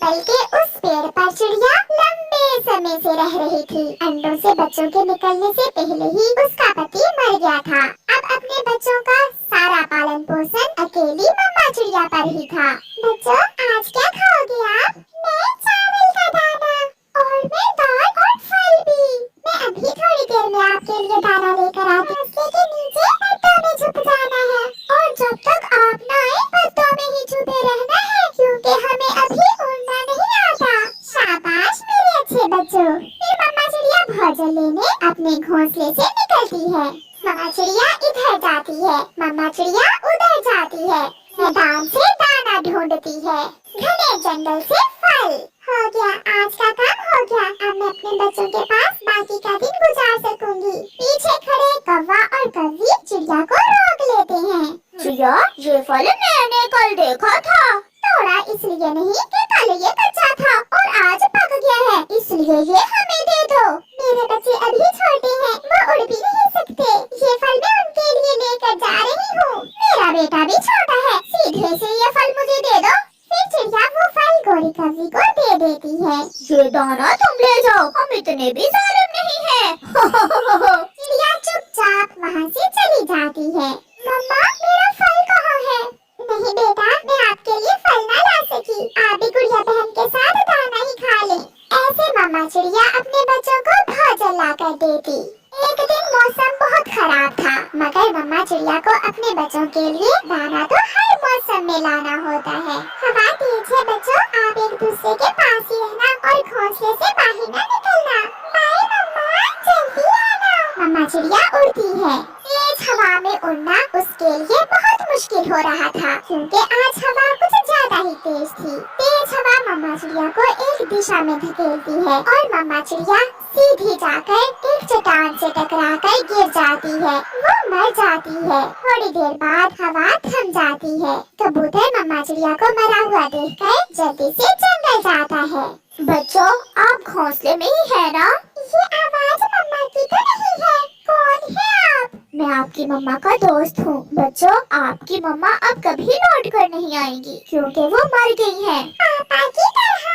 बल्कि उस पेड़ पर चिड़िया लंबे समय से रह रही थी। अंडों से बच्चों के निकलने से पहले ही उसका पति मर गया था। अब अपने बच्चों का सारा पालन पोषण अकेली मम्मा चिड़िया पर ही था। बच्चों, आज क्या खाओगे आप? मैं चावल का दाना और मैं दाल और फल भी। मैं अभी थोड़ी देर में आपके लिए दाना लेकर आती हूँ। घोंसले के नीचे पत्तों में छुप जाना है और जब तक आप न आए पत्तों में ही छुपे रहना है, क्योंकि हमें अभी उड़ना नहीं आता। शाबाश मेरे अच्छे बच्चों। फिर मम्मा चिड़िया भोजन लेने अपने घोंसले से निकलती है। मम्मा चिड़िया इधर जाती है, मम्मा चिड़िया उधर जाती है। मैदान से दाना ढूंढती है, घने जंगल से फल। हो गया, आज का काम हो गया। अब मैं अपने बच्चों के पास बाकी का दिन गुजार सकूंगी। पीछे खड़े कौवा और कौवी चिड़िया को रोक लेते हैं। चिड़िया, ये फल मैंने कल देखा था। थोड़ा इसलिए नहीं कि कल ये कच्चा था और आज पक गया है, इसलिए ये हमें दे दो। मेरे बच्चे अभी छोटे हैं, वो उड़ भी नहीं सकते। ये फल मैं उनके लिए लेकर जा रही हूँ। मेरा बेटा भी छोटा है, सीधे से ये फल मुझे दे दो। फिर चिड़िया वो फल गोरी कौवी को दे देती है। ये दाना तुम ले जाओ, हम इतने भी जालिम नहीं हैं। चिड़िया चुपचाप वहाँ से चली जाती है। मम्मा, मेरा फल कहाँ है? नहीं बेटा, मैं आपके लिए फल ना ला सकी। आप भी गुड़िया बहन के साथ दाना ही खा लें। ऐसे मम्मा चिड़िया अपने बच्चों को भोजन ला कर देती। एक दिन मौसम बहुत खराब था, मगर मम्मा चिड़िया को अपने बच्चों के लिए दाना तो हर मौसम में लाना होता है। हवा तेज है बच्चों, आप एक दूसरे के पास ही रहना और घोंसले से बाहर न निकलना। बाय मम्मा, जल्दी आना। मम्मा चिड़िया उड़ती है। तेज हवा में उड़ना उसके लिए बहुत मुश्किल हो रहा था, क्योंकि आज हवा कुछ ज्यादा ही तेज थी। तेज हवा मम्मा चिड़िया को एक दिशा में धकेलती है और मम्मा चिड़िया सीधी जाकर एक चट्टान से टकराकर गिर जाती है। वो मर जाती है। थोड़ी देर बाद हवा थम जाती है। कबूतर मम्मा चिड़िया को मरा हुआ देखकर जल्दी से जंगल जाता है। बच्चों, आप घोंसले में ही है ना? ये आवाज मम्मा की तो नहीं है। कौन है आप? मैं आपकी मम्मा का दोस्त हूँ। बच्चों, आपकी मम्मा अब कभी लौट कर नहीं आएंगी, क्योंकि वो मर गई हैं। पापा की तरह?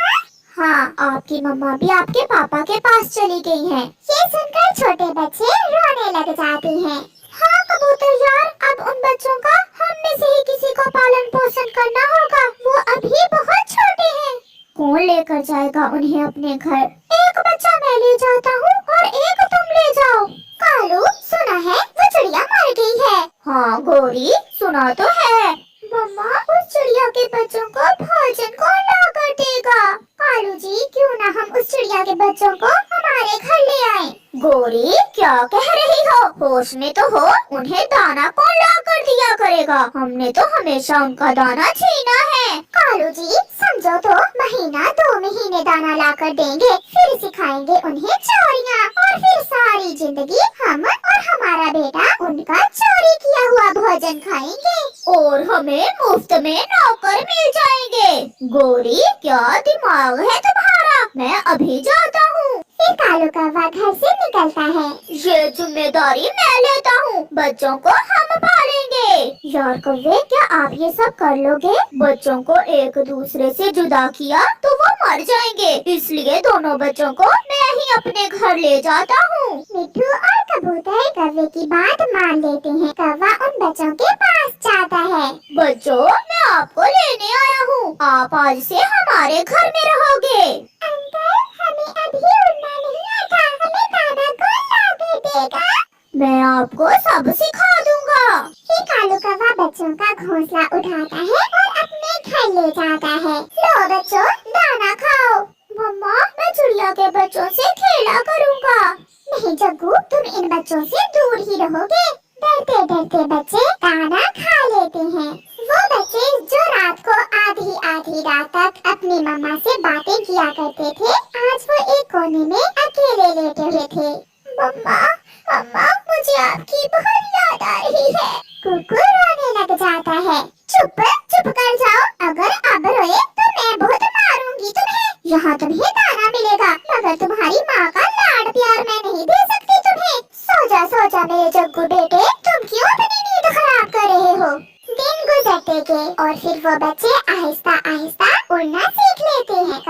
हाँ, आपकी मम्मा भी आपके पापा के पास चली गई हैं। ये सुनकर छोटे बच्चे रोने लग जाते हैं। हाँ कबूतर यार, अब उन बच्चों का हम में से ही किसी को पालन पोषण करना होगा। वो अभी बहुत छोटे हैं। कौन लेकर जाएगा उन्हें अपने घर? एक बच्चा मैं ले जाता हूँ और एक तुम ले जाओ। कालू, सुना है वो चिड़िया मर गई है। हाँ गोरी, सुना तो है। मम्मा, उस चिड़िया के बच्चों को भोजन कौन ला कर देगा? कालू जी, क्यों ना हम उस चिड़िया के बच्चों को हमारे घर ले आएं? गोरी, क्या कह रही हो? होश में तो हो। उन्हें दाना कौन ला कर दिया करेगा? हमने तो हमेशा उनका दाना छीना है। कालू जी, समझो तो, महीना 2 महीने दाना ला कर देंगे, फिर सिखाएंगे उन्हें चोरियाँ और फिर सारी जिंदगी हम और हमारा बेटा उनका चोरी किया हुआ भोजन खाएंगे और हमें मुफ्त में नौकर मिल जाएंगे। गोरी, क्या दिमाग है तुम्हारा? मैं अभी जाता हूँ। फिर कालू कौवा घर से निकलता है। ये जिम्मेदारी मैं लेता हूँ, बच्चों को हम पालेंगे। यार कौवे, क्या आप ये सब कर लोगे? बच्चों को एक दूसरे से जुदा किया तो वो मर जाएंगे, इसलिए दोनों बच्चों को मैं ही अपने घर ले जाता हूँ। मिट्ठू और कबूतर कौवे की बात मान लेते हैं। कौवा उन बच्चों के पास जाता है। बच्चों, मैं आपको लेने आया हूँ। आप आज से हमारे घर में रहोगे। अंकल, हमें अभी उड़ना नहीं आता, हमें दाना कौन ला कर देगा? मैं आपको सब सिखा दूंगा। फिर कालू कौवा बच्चों का घोंसला उठाता है और अपने घर ले जाता है। लो बच्चों, दाना खाओ। मम्मा, मैं चिड़िया के बच्चों से खेला करूँगा। नहीं जग्गू, तुम इन बच्चों से दूर ही रहोगे। डरते डरते बच्चे दाना खा लेते हैं। वो बच्चे जो रात को आधी आधी रात तक अपनी मम्मा से बातें किया करते थे, आज वो एक कोने में अकेले लेटे हुए थे। मम्मा, मम्मा, मुझे आपकी बहुत याद आ रही है। कुकुर रोने लग जाता है। चुप चुप कर जाओ, अगर अब रोए तो मैं बहुत मारूंगी तुम्हें। यहाँ तुम्हें दाना मिलेगा, मगर तुम्हारी माँ का लाड प्यार मैं नहीं दे सकती तुम्हें। सो जा मेरे जग्गू बेटे, तुम क्यों अपनी नींद खराब कर रहे हो? दिन गुजरते गए और फिर वो बच्चे आहिस्ता आहिस्ता उड़ना सीख लेते हैं।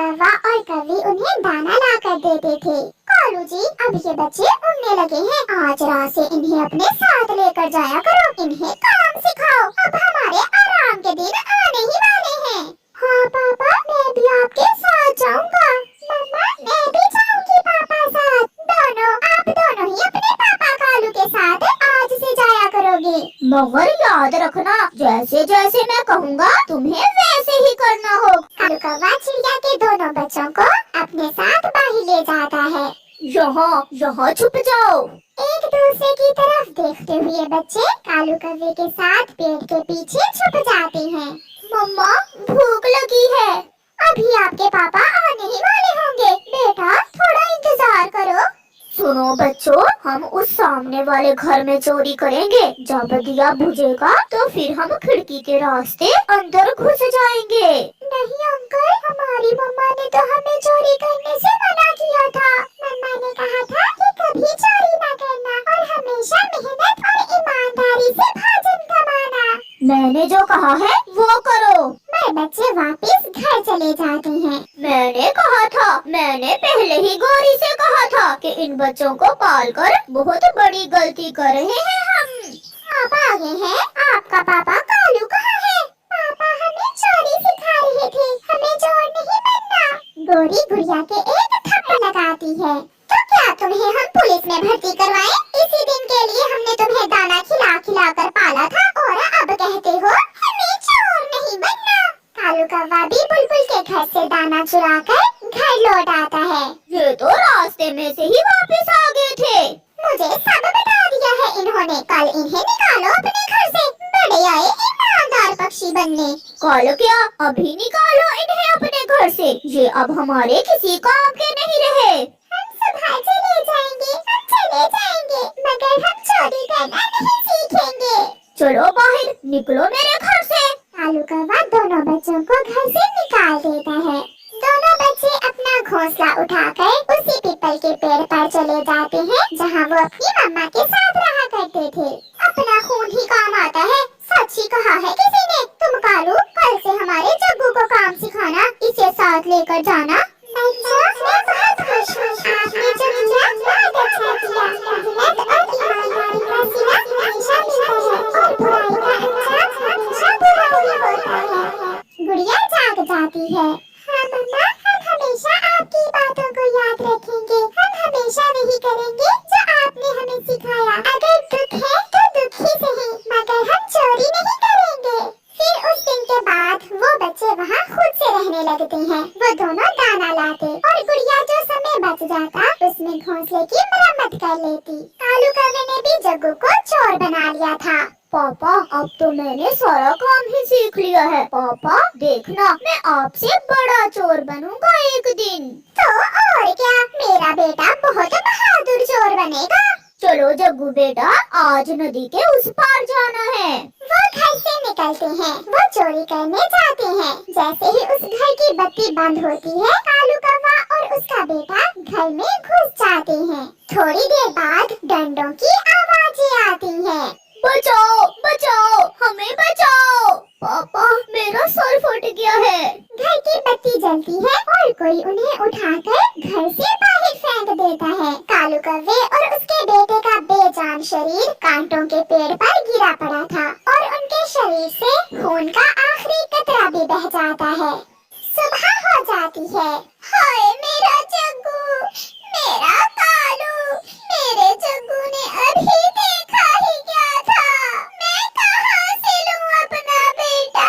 और कभी उन्हें दाना ला कर देते थे। कालू जी, अब ये बच्चे उड़ने लगे हैं, आज रात से इन्हें अपने साथ लेकर जाया करो, इन्हें काम सिखाओ, अब हमारे आराम के दिन आने ही वाले हैं। हाँ पापा, मैं भी आपके साथ जाऊंगा। मम्मा, मैं भी जाऊंगी पापा साथ। दोनों, आप दोनों ही अपने पापा कालू के साथ आज से जाया करोगे। मगर याद रखना, जैसे जैसे मैं कहूँगा तुम्हें वैसे ही करना होगा। कालू कौवा चिड़िया के दोनों बच्चों को अपने साथ बाहर ले जाता है। यहाँ छुप जाओ। एक दूसरे की तरफ देखते हुए बच्चे कालू कौवे के साथ पेड़ के पीछे छुप जाते हैं। मम्मा, भूख लगी है। अभी आपके पापा आने ही वाले होंगे, बेटा थोड़ा इंतजार करो। सुनो बच्चों, हम उस सामने वाले घर में चोरी करेंगे। जब दिया बुझेगा तो फिर हम खिड़की के रास्ते अंदर घुस जाएंगे। नहीं अंकल, हमारी मम्मा ने तो हमें चोरी करने से मना किया था। मम्मा ने कहा था कि कभी चोरी न करना और हमेशा मेहनत और ईमानदारी से भोजन कमाना। मैंने जो कहा है वो करो। मैं बच्चे वापस घर चले जाते हैं। मैंने पहले ही गौरी से कहा था कि इन बच्चों को पालकर बहुत बड़ी गलती कर रहे हैं हम। आप आगे हैं, आपका पापा कालू कहाँ है? पापा हमें चोरी सिखा रहे थे, हमें चोर नहीं बनना। गौरी गुड़िया के एक थप्पड़ लगाती है। तो क्या तुम्हें हम पुलिस में भर्ती करवाएं? इसी दिन के लिए हमने तुम्हें दाना खिला खिला कर पाला था और अब कहते हो हमें चोर नहीं बनना। कालू कौवा भी बुलबुल के घर से दाना चुरा कर घर लौट आता है। ये तो रास्ते में से ही वापस आ गए थे। मुझे सब बता दिया है इन्होंने, कल इन्हें निकालो अपने घर से। बड़े आए ईमानदार पक्षी बनने। कल क्या, अभी निकालो इन्हें अपने घर से। ये अब हमारे किसी काम के नहीं रहे। हम सुबह चले जाएंगे, मगर हम चोरी करना नहीं सीखेंगे। चलो बाहर निकलो मेरे घर से। कालू कौवा दोनों बच्चों को घर से निकाल देता है। दोनों बच्चे अपना घोंसला उठाकर उसी पीपल के पेड़ पर चले जाते हैं जहाँ वो अपनी मम्मा के साथ रहा करते थे। अपना खून ही काम आता है, सच ही कहा है किसी ने। तुम कालू, कल से हमारे जग्गू को काम सिखाना, इसे साथ लेकर जाना। बच्चों, मैं बहुत खुश हूँ, आपने जो किया बहुत अच्छा किया। मेहनत और ईमानदारी का सिला हमेशा मिलता है और बुराई का अंजाम हमेशा बुरा ही होता है। गुड़िया जाग जाती है। हाँ मम्मा, हम हमेशा आपकी बातों को याद रखेंगे। हम हमेशा वही करेंगे जो आपने हमें सिखाया। अगर दुख है तो दुख ही सही, मगर हम चोरी नहीं करेंगे। फिर उस दिन के बाद वो बच्चे वहाँ खुद से रहने लगते हैं। वो दोनों दाना लाते और गुड़िया जो समय बच जाता उसमें घोंसले की मरम्मत कर लेती। कालू कौवे ने भी जग्गू को चोर बना लिया था। पापा, अब तो मैंने सारा काम ही सीख लिया है। पापा देखना, मैं आपसे बड़ा चोर बनूंगा एक दिन। तो और क्या, मेरा बेटा बहुत बहादुर चोर बनेगा। चलो जग्गू बेटा, आज नदी के उस पार जाना है। वो घर से निकलते हैं, वो चोरी करने जाते हैं। जैसे ही उस घर की बत्ती बंद होती है, कालू कौवा और उसका बेटा घर में घुस जाते हैं। थोड़ी देर बाद डंडों की आवाजें आती हैं। बचाओ बचाओ, हमें बचाओ। पापा, मेरा सर फट गया है। घर की बत्ती जलती है और कोई उन्हें उठाकर घर से बाहर फेंक देता है। कालू कौवे और उसके बेटे का बेजान शरीर कांटों के पेड़ पर गिरा पड़ा था और उनके शरीर से खून का आखिरी कतरा भी बह जाता है। सुबह हो जाती है। हाय मेरा जग्गू, मेरा कालू, मेरे जग्गू ने अभी देखा ही क्या था। मैं कहाँ से लूँ अपना बेटा,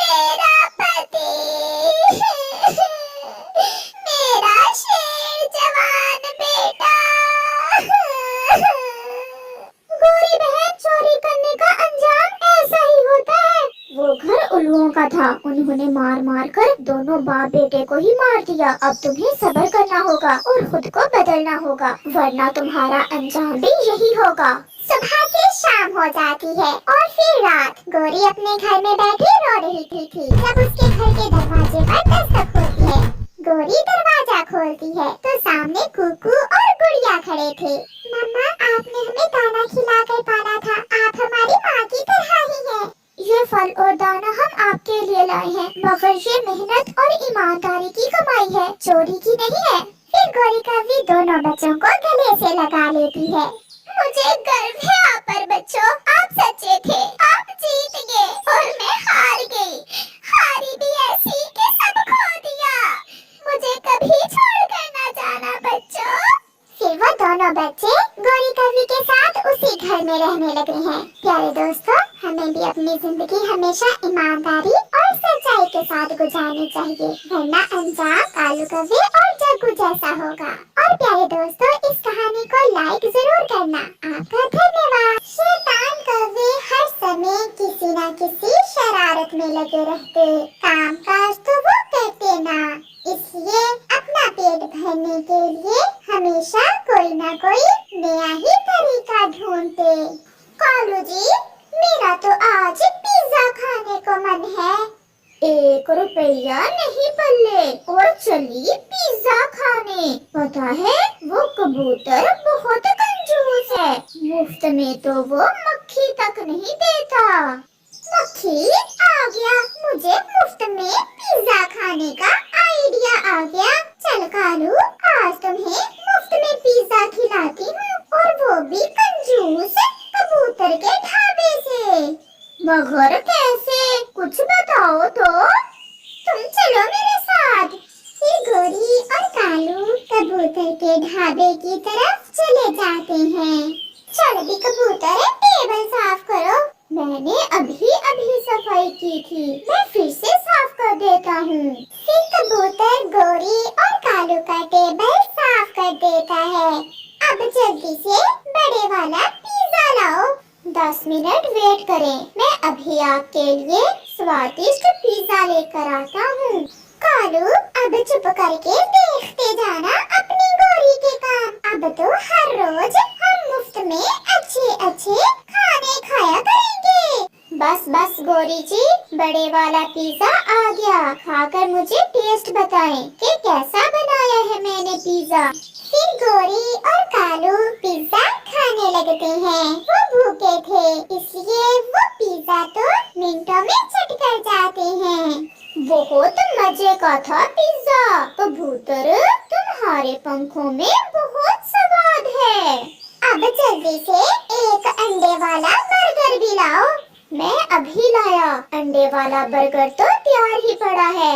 मेरा पति, मेरा शेर जवान बेटा। गोरी बहन, चोरी करने का अंजाम ऐसा ही होता है। वो घर उल्लुओं का था, उन्होंने मार मार कर दोनों बाप बेटे को ही मार दिया। अब तुम्हें सब्र करना होगा और खुद को बदलना होगा, वरना तुम्हारा अंजाम भी यही होगा। सुबह से शाम हो जाती है और फिर रात। गोरी अपने घर में बैठी रो रही थी जब उसके घर के दरवाजे पर दस्तक होती है। गोरी दरवाजा खोलती है तो सामने कुकू और गुड़िया खड़े थे। मम्मा, आपने हमें दाना खिलाकर पाला था, आप हमारी माँ की तरह ही हैं। ये फल और दाना हम आपके लिए लाए हैं, मगर ये मेहनत और ईमानदारी की कमाई है, चोरी की नहीं है। फिर गोरी कौवी दोनों बच्चों को गले से लगा लेती है। मुझे गर्व है आप पर बच्चों, आप सच्चे थे, आप जीत गए और मैं हार गई। हारी भी ऐसी कि सब खो दिया। मुझे कभी छोड़कर ना जाना बच्चों। फिर वो दोनों बच्चे गोरी कौवी के साथ उसी घर में रहने लगे हैं। प्यारे दोस्तों, हमें भी अपनी जिंदगी हमेशा ईमानदारी और सच्चाई के साथ गुजारनी चाहिए, वरना अंजाम कालू कौवे और जग्गू जैसा होगा। और प्यारे दोस्तों, इस कहानी को लाइक जरूर करना। आपका धन्यवाद। शैतान कौवे हर समय किसी न किसी शरारत में लगे रहते, काम काज तो वो करते ना, इसलिए अपना पेट भरने के लिए हमेशा कोई ना कोई नया ही तरीका ढूंढते। कालू जी, मेरा तो आज पिज्जा खाने को मन है। 1 रुपया नहीं पल्ले और चली पिज्जा खाने। पता है वो कबूतर बहुत कंजूस है, मुफ्त में तो वो मक्खी तक नहीं देता। मक्खी आ गया, मुझे मुफ्त में पिज्जा खाने का आइडिया आ गया। चल कालू, आज तुम्हें मुफ्त में पिज्जा खिलाती हूँ, और वो भी कंजूस कबूतर के ढाबे से। मगर कैसे, कुछ बताओ तो। तुम चलो मेरे साथ। फिर गोरी और कालू कबूतर के ढाबे की तरफ चले जाते हैं। चलो भी कबूतर, टेबल साफ करो। मैंने अभी अभी सफाई की थी, मैं फिर से साफ कर देता हूँ। फिर कबूतर गोरी और कालू का टेबल साफ कर देता है। अब जल्दी से बड़े वाला पिज्जा लाओ। 10 मिनट वेट करें, मैं अभी आपके लिए स्वादिष्ट पिज्जा लेकर आता हूँ। कालू, अब चुप करके देखते जाना अपनी गोरी के काम। अब तो हर रोज हम मुफ्त में अच्छे अच्छे खाने खाया करेंगे। बस बस गोरी जी, बड़े वाला पिज्जा आ गया, खाकर मुझे टेस्ट बताएं कि कैसा बनाया है मैंने पिज्जा। फिर गोरी और कालू पिज्जा खाने लगते हैं। वो भूखे थे, इसलिए वो पिज्जा तो मिनटों में चट कर जाते हैं। बहुत मजे का था पिज्जा। कबूतर, तुम्हारे पंखों में बहुत स्वाद है। अब जल्दी से एक अंडे वाला बर्गर भी लाओ। मैं अभी लाया, अंडे वाला बर्गर तो तैयार ही पड़ा है।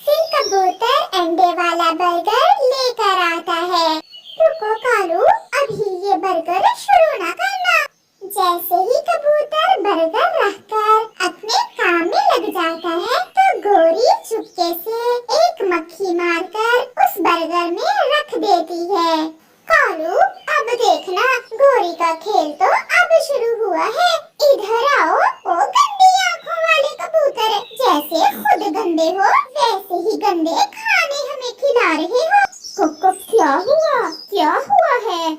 फिर कबूतर अंडे वाला बर्गर लेकर आता है। रुको कालू, अभी ये बर्गर शुरू ना करना। जैसे ही कबूतर बर्गर रखकर अपने काम में लग जाता है, तो गोरी चुपके से एक मक्खी मारकर उस बर्गर में रख देती है। कालू, अब देखना, गोरी का खेल तो अब शुरू हुआ है। इधर आओ, ओ गंदी आंखों वाले कबूतर, जैसे खुद गंदे हो वैसे ही गंदे खाने हमें खिला रहे हो। क्या हुआ, क्या हुआ है?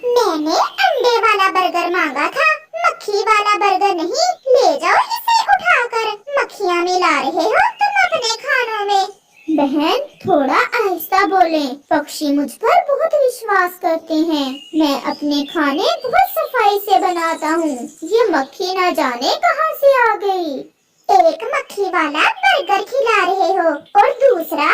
मैंने अंडे वाला बर्गर मांगा था, मक्खी वाला बर्गर नहीं। ले जाओ इसे उठाकर, मक्खियाँ मिला रहे हो तुम अपने खानों में। बहन, थोड़ा आहिस्ता बोलें, पक्षी मुझ पर बहुत विश्वास करते हैं। मैं अपने खाने बहुत सफाई से बनाता हूँ, ये मक्खी ना जाने कहाँ से आ गई। एक मक्खी वाला बर्गर खिला रहे हो और दूसरा।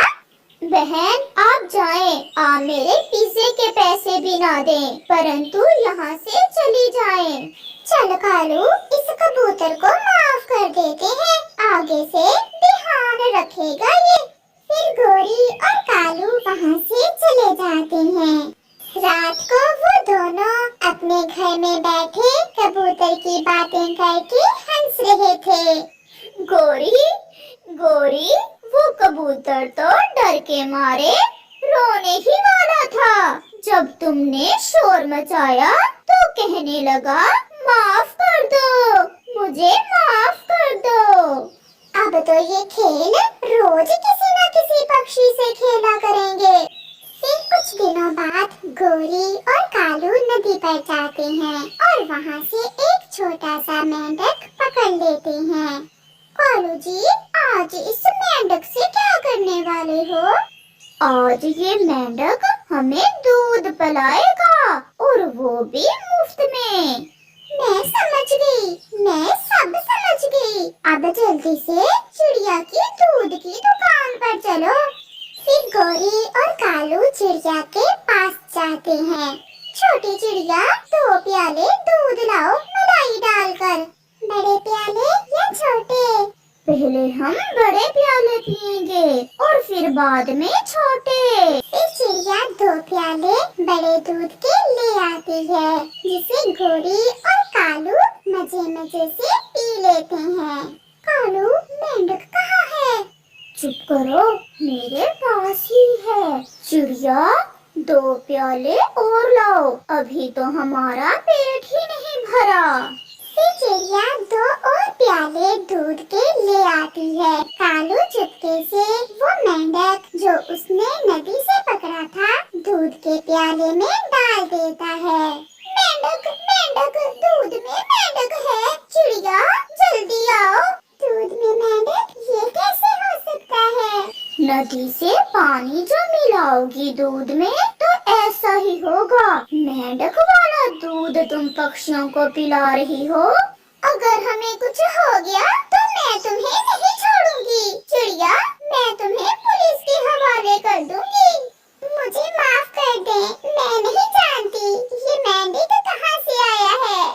बहन आप जाएं, आप मेरे पिज्जे के पैसे भी ना दें, परंतु यहाँ से चली जाएं। चल कालू, इस कबूतर को माफ कर देते हैं, आगे से ध्यान रखेगा ये। फिर गोरी और कालू वहाँ से चले जाते हैं। रात को वो दोनों अपने घर में बैठे कबूतर की बातें करके हंस रहे थे। गोरी, गोरी, वो कबूतर तो डर के मारे रोने ही वाला था। जब तुमने शोर मचाया तो कहने लगा, माफ कर दो, मुझे माफ कर दो। अब तो ये खेल रोज किसी न किसी पक्षी से खेला करेंगे। फिर कुछ दिनों बाद गोरी और कालू नदी पर जाते हैं और वहाँ से एक छोटा सा मेंढक पकड़ लेते हैं। कालू जी, आज इस मेंढक से क्या करने वाले हो? आज ये मेंढक हमें दूध पिलाएगा, और वो भी मुफ्त में। मैं समझ गई, मैं सब समझ गई। अब जल्दी से चिड़िया की दूध की दुकान पर चलो। फिर गौरी और कालू चिड़िया के पास जाते हैं। छोटी चिड़िया, 2 प्याले दूध लाओ मलाई डालकर। बड़े प्याले या छोटे? पहले हम बड़े प्याले पिएंगे और फिर बाद में छोटे। फिर चिड़िया 2 प्याले बड़े दूध के ले आती है, जिसे गौरी और कालू मजे मजे से पी लेते हैं। कालू, मेंढक कहाँ है? चुप करो, मेरे पास ही है। चिड़िया, 2 प्याले और लाओ, अभी तो हमारा पेट ही नहीं भरा। फिर चिड़िया 2 और प्याले दूध के ले आती है। कालू चुपके से वो मेंढक जो उसने नदी से पकड़ा था, दूध के प्याले में डाल देता है। मेंढक, मेंढक, दूध में मेंढक है। चिड़िया, जल्दी आओ। दूध में मेंढक, ये कैसे हो सकता है? नदी से पानी जो मिलाओगी दूध में तो ऐसा ही होगा। मेंढक वाला दूध तुम पक्षियों को पिला रही हो। अगर हमें कुछ हो गया तो मैं तुम्हें नहीं छोड़ूंगी। चिड़िया, मैं तुम्हें पुलिस के हवाले कर दूंगी। मुझे माफ कर दें, मैं नहीं जानती ये मेंढक कहाँ से आया है।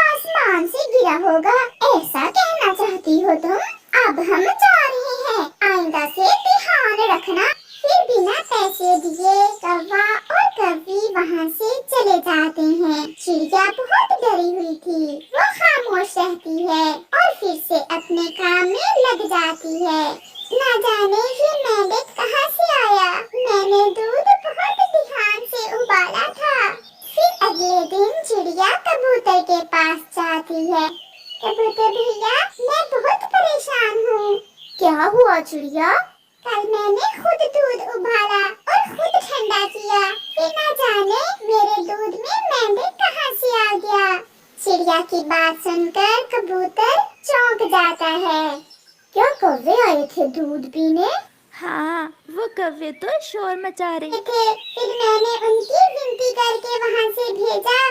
आसमान से गिरा होगा, ऐसा कहना चाहती हो तुम? अब हम जा रहे हैं, आइंदा से ध्यान रखना। फिर बिना पैसे दिए कौवा और कौवी वहाँ से चले जाते हैं। चिड़िया बहुत डरी हुई थी, वो खामोश रहती है और फिर से अपने काम में लग जाती है। ना जाने ये मेंढक कहाँ से आया। मैंने दूध बहुत ध्यान से उबाला था। फिर अगले दिन चिड़िया कबूतर के पास जाती है। कबूतर भैया, मैं बहुत परेशान हूँ। क्या हुआ चिड़िया? कल मैंने खुद दूध उबाला और खुद ठंडा किया, फिर ना जाने मेरे दूध में मेंढक कहाँ से आ गया। चिड़िया की बात सुनकर कबूतर चौंक जाता है। क्या कौवे आए थे दूध पीने? हाँ, वो कौवे तो शोर मचा रहे थे, फिर मैंने उनकी विनती करके वहाँ से भेजा।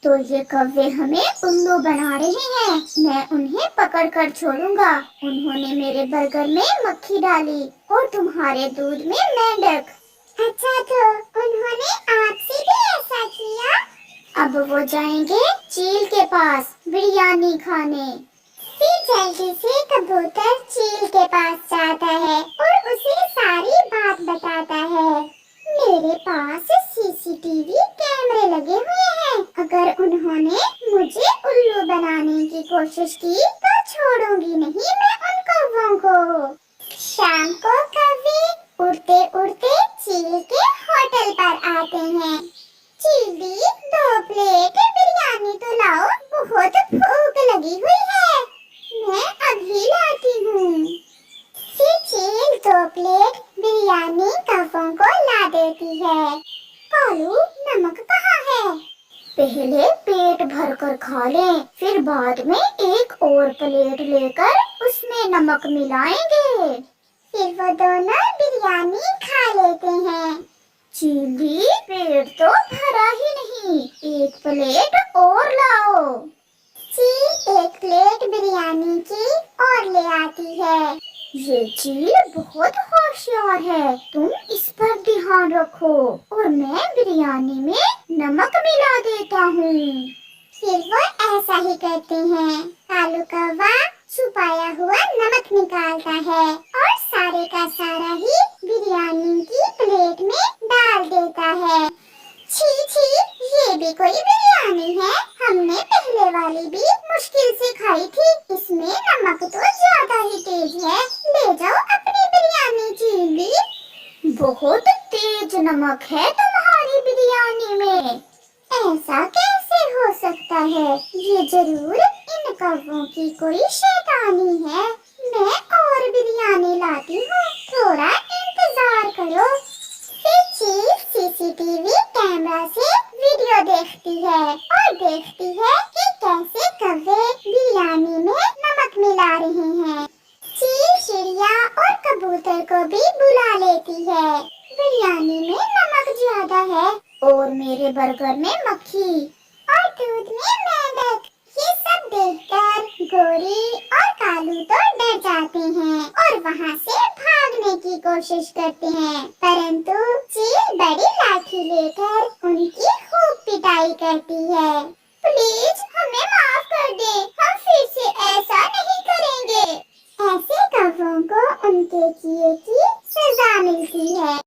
तो ये कौवे हमें उल्लू बना रहे हैं। मैं उन्हें पकड़ कर छोड़ूंगा। उन्होंने मेरे बर्गर में मक्खी डाली और तुम्हारे दूध में मेंढक। अच्छा, तो उन्होंने आपसे भी ऐसा किया? अब वो जाएंगे चील के पास बिरयानी खाने। फिर जल्दी से कबूतर चील के पास जाता है और उसे सारी बात बताता है। मेरे पास सीसीटीवी कैमरे लगे हुए हैं। अगर उन्होंने मुझे उल्लू बनाने की कोशिश की तो छोड़ूंगी नहीं मैं उन कौवों को। शाम को कौवे उड़ते उड़ते चील के होटल पर आते हैं। चीली, 2 प्लेट बिरयानी तो लाओ, बहुत भूख लगी हुई है। मैं अभी लाती हूँ। फिर चील 2 प्लेट बिरयानी कौवों को ला देती है। कालू, नमक कहाँ है? पहले पेट भर कर खा लें, फिर बाद में एक और प्लेट लेकर उसमें नमक मिलाएंगे। फिर वो दोनों बिरयानी खा लेते हैं। चीली, पेट तो भरा ही नहीं, एक प्लेट और लाओ। चील 1 प्लेट बिरयानी की और ले आती है। ये चील बहुत होशियार है, तुम इस पर ध्यान रखो और मैं बिरयानी में नमक मिला देता हूँ। फिर वो ऐसा ही करते हैं। कालू कौवा छुपाया हुआ नमक निकालता है और सारे का सारा ही बिरयानी की प्लेट में डाल देता है। छी छी, ये भी कोई बिरयानी है? हमने पहले वाली भी मुश्किल से खाई थी, इसमें नमक तो ज्यादा ही तेज है। ले जाओ अपनी बिरयानी चीली। बहुत तेज नमक है तुम्हारी बिरयानी में। ऐसा कैसे हो सकता है? ये जरूर इन कौवों की कोई शैतानी है। मैं और बिरयानी लाती हूँ, थोड़ा इंतजार करो। फिर चील सीसीटीवी कैमरा से वीडियो देखती है और देखती है कि कैसे कौवे बिरयानी में नमक मिला रहे हैं। चील चिड़िया और कबूतर को भी बुला लेती है। बिरयानी में नमक ज्यादा है और मेरे बर्गर में मक्खी और दूध में मेंढक। ये सब देखकर गोरी और कालू तो डर जाते हैं और वहाँ से भागने की कोशिश करते हैं, परंतु चील बड़ी लाठी लेकर उनकी खूब पिटाई करती है। प्लीज हमें माफ कर दे, हम फिर से ऐसा नहीं करेंगे। ऐसे कौवों को उनके किए की सजा मिलती है।